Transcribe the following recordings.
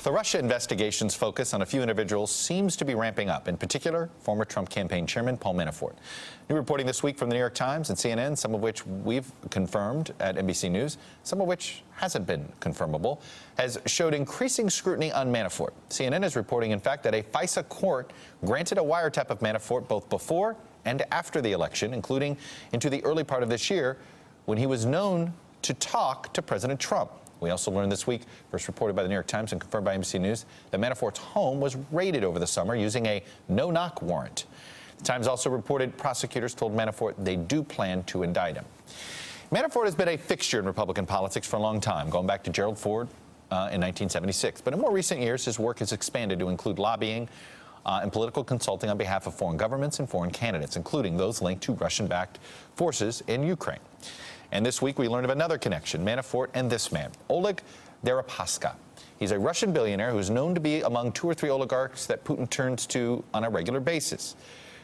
The Russia investigation's focus on a few individuals seems to be ramping up, in particular, former Trump campaign chairman Paul Manafort. New reporting this week from the New York Times and CNN, some of which we've confirmed at NBC News, some of which hasn't been confirmable, has showed increasing scrutiny on Manafort. CNN is reporting, in fact, that a FISA court granted a wiretap of Manafort both before and after the election, including into the early part of this year, when he was known to talk to President Trump. We also learned this week, first reported by the New York Times and confirmed by NBC News, that Manafort's home was raided over the summer using a no-knock warrant. The Times also reported prosecutors told Manafort they do plan to indict him. Manafort has been a fixture in Republican politics for a long time, going back to Gerald Ford in 1976. But in more recent years, his work has expanded to include lobbying and political consulting on behalf of foreign governments and foreign candidates, including those linked to Russian-backed forces in Ukraine. And this week, we learned of another connection, Manafort and this man, Oleg Deripaska. He's a Russian billionaire who's known to be among 2 or 3 oligarchs that Putin turns to on a regular basis.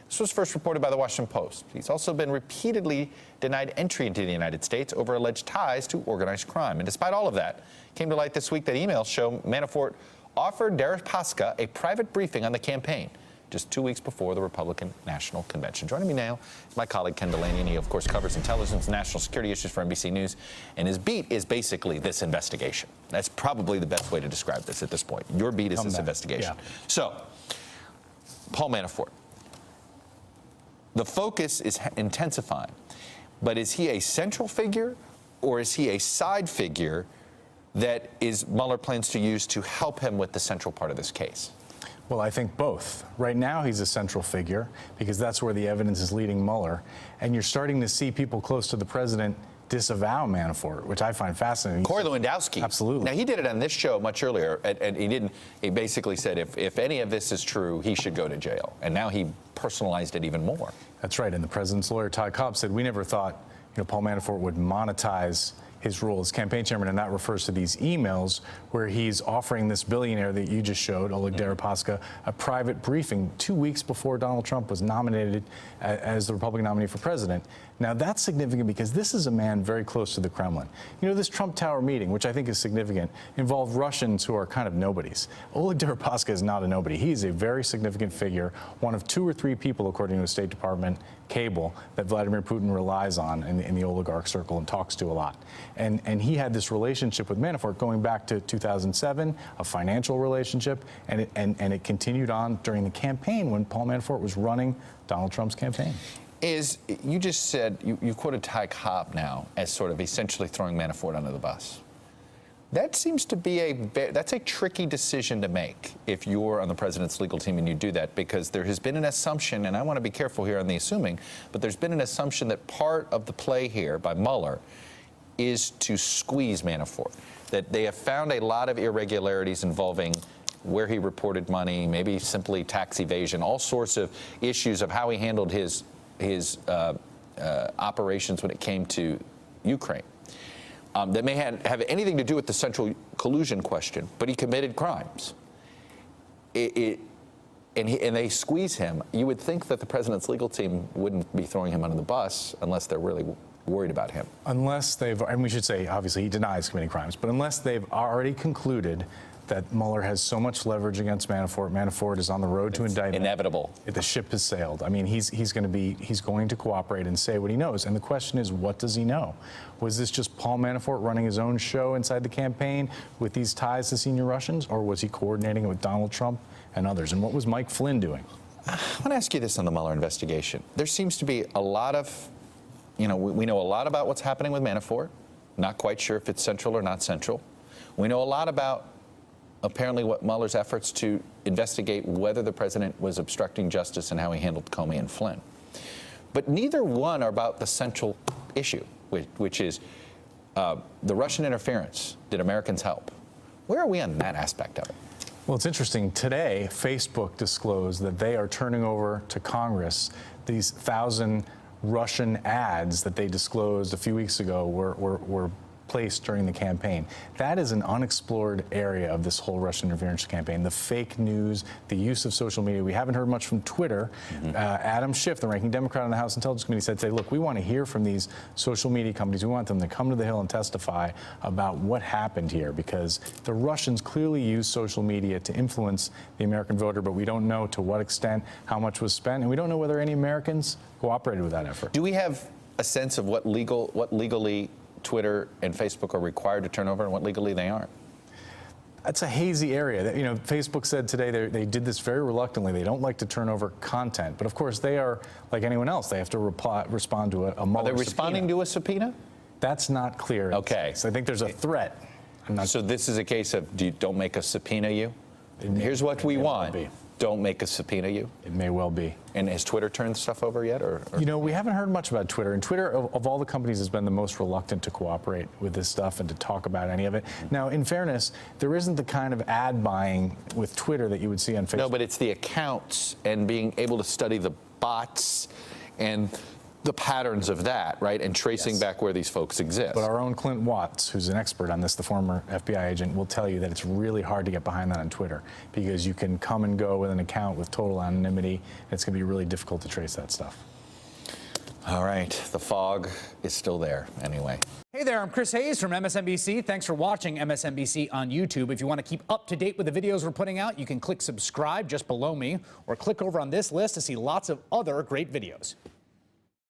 This was first reported by the Washington Post. He's also been repeatedly denied entry into the United States over alleged ties to organized crime. And despite all of that, it came to light this week that emails show Manafort offered Deripaska a private briefing on the campaign just 2 weeks before the Republican National Convention. Joining me now is my colleague Ken Delaney, and he, of course, covers intelligence and national security issues for NBC News, and his beat is basically this investigation. That's probably the best way to describe this at this point. Your beat is this investigation. Yeah. So, Paul Manafort. The focus is intensifying, but is he a central figure, or is he a side figure that Mueller plans to use to help him with the central part of this case? Well, I think both. Right now, he's a central figure because that's where the evidence is leading Mueller. And you're starting to see people close to the president disavow Manafort, which I find fascinating. Corey Lewandowski. Absolutely. Now, he did it on this show much earlier, and he basically said if any of this is true, he should go to jail. And now he personalized it even more. That's right. And the president's lawyer, Todd Cobb, said, we never thought Paul Manafort would monetize his role as campaign chairman, and that refers to these emails where he's offering this billionaire that you just showed, Oleg Deripaska, a private briefing 2 weeks before Donald Trump was nominated as the Republican nominee for president. Now, that's significant because this is a man very close to the Kremlin. This Trump Tower meeting, which I think is significant, involved Russians who are kind of nobodies. Oleg Deripaska is not a nobody. He's a very significant figure, one of 2 or 3 people, according to a State Department cable, that Vladimir Putin relies on in the oligarch circle and talks to a lot. And he had this relationship with Manafort going back to 2007, a financial relationship, and it continued on during the campaign when Paul Manafort was running Donald Trump's campaign. You just said, you quoted Ty Cobb now as sort of essentially throwing Manafort under the bus. That seems to be that's a tricky decision to make if you're on the president's legal team and you do that, because there has been an assumption, and I want to be careful here on the assuming, but there's been an assumption that part of the play here by Mueller is to squeeze Manafort, that they have found a lot of irregularities involving where he reported money, maybe simply tax evasion, all sorts of issues of how he handled his operations when it came to Ukraine. That may have anything to do with the central collusion question, but he committed crimes. And they squeeze him. You would think that the president's legal team wouldn't be throwing him under the bus unless they're really worried about him. Unless and we should say, obviously, he denies committing crimes, but unless they've already concluded that Mueller has so much leverage against Manafort. Manafort is on the road to indictment. Inevitable. The ship has sailed. I mean, he's going to cooperate and say what he knows. And the question is, what does he know? Was this just Paul Manafort running his own show inside the campaign with these ties to senior Russians, or was he coordinating it with Donald Trump and others? And what was Mike Flynn doing? I want to ask you this on the Mueller investigation. There seems to be a lot of, we know a lot about what's happening with Manafort. Not quite sure if it's central or not central. We know a lot about apparently what Mueller's efforts to investigate whether the president was obstructing justice and how he handled Comey and Flynn. But neither one are about the central issue, which is the Russian interference. Did Americans help? Where are we on that aspect of it? Well, it's interesting. Today, Facebook disclosed that they are turning over to Congress these 1,000 Russian ads that they disclosed a few weeks ago were place during the campaign. That is an unexplored area of this whole Russian interference campaign. The fake news, the use of social media. We haven't heard much from Twitter. Adam Schiff, the ranking Democrat on the House Intelligence Committee, said today, look, we want to hear from these social media companies. We want them to come to the Hill and testify about what happened here, because the Russians clearly use social media to influence the American voter, but we don't know to what extent, how much was spent, and we don't know whether any Americans cooperated with that effort. Do we have a sense of what legally Twitter and Facebook are required to turn over and what legally they aren't? That's a hazy area. You know, Facebook said today they did this very reluctantly. They don't like to turn over content, but of course they are like anyone else. They have to respond to a Mueller Are they responding to a subpoena? That's not clear. Okay. So I think there's a threat. So this is a case of don't make us subpoena you? Here's what we want. Don't make us subpoena you? It may well be. And has Twitter turned stuff over yet? Or? You know, we haven't heard much about Twitter. And Twitter, of all the companies, has been the most reluctant to cooperate with this stuff and to talk about any of it. Now, in fairness, there isn't the kind of ad buying with Twitter that you would see on Facebook. No, but it's the accounts and being able to study the bots and the patterns of that, right? And tracing back where these folks exist. But our own Clint Watts, who's an expert on this, the former FBI agent, will tell you that it's really hard to get behind that on Twitter, because you can come and go with an account with total anonymity. It's going to be really difficult to trace that stuff. All right, the fog is still there anyway. Hey there, I'm Chris Hayes from MSNBC. Thanks for watching MSNBC on YouTube. If you want to keep up to date with the videos we're putting out, you can click subscribe just below me, or click over on this list to see lots of other great videos.